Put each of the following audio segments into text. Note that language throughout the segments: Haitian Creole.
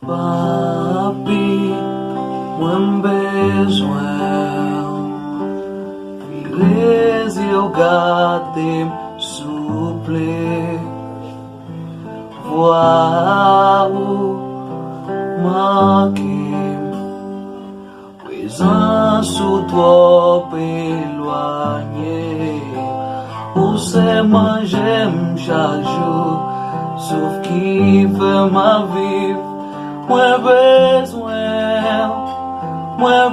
Papi, mwen bezwen Firez yo gade souple Vwa ou manke Prezan sou trop elwanye Ou se manjem chak jou Sauf ki fe ma viv Mwen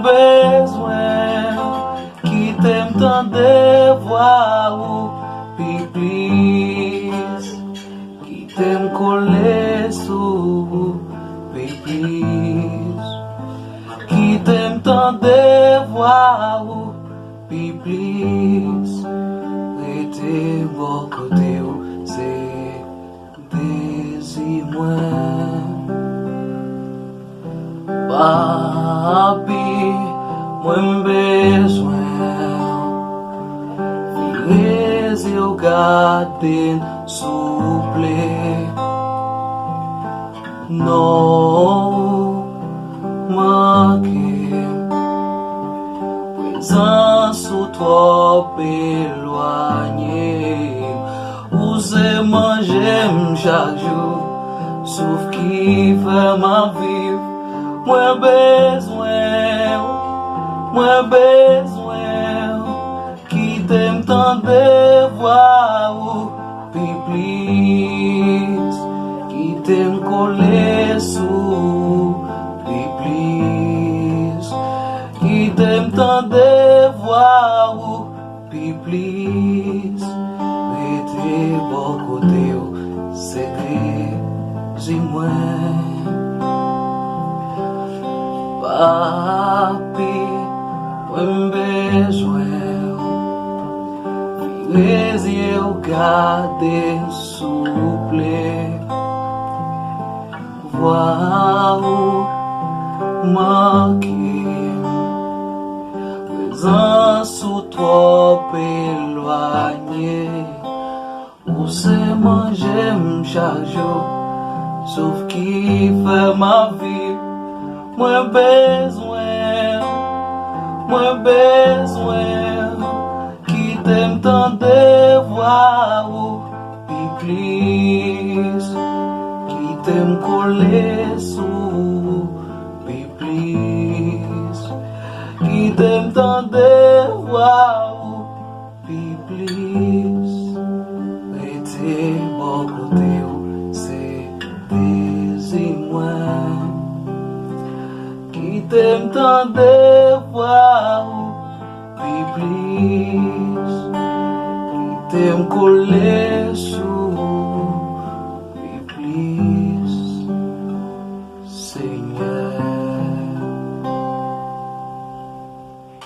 bezwen Ki tem tan de vwa ou pi plis Ki tem kole sou pi plis Ki tem tan de vwa ou pi plis Rete bo kote ou se desi mwen Papi, mwen bezwen Firez yo gade souple Nou manke Prezan sou trop elwanye Ou se manjem chak jou Sauf ki fe ma viv Mwen bezwen Ki tem tan de vwa ou pi plis Ki tem kole sou pi plis Ki tem tan de vwa ou pi plis Rete bo kote ou se desi mwen Papi, mwen bezwen Firez yo gade souple Vwa ou manke Prezan sou trop elwanye Ou se manjem chak jou Sauf ki fe ma viv Mwen bezwen Ki tem tan de vwa ou pi plis Ki tem kole sou pi plis Ki tem tan de vwa ou pi plis Rete bo kote ou se desi mwen Ki tem tan de vwa ou pi plis Ki tem kole sou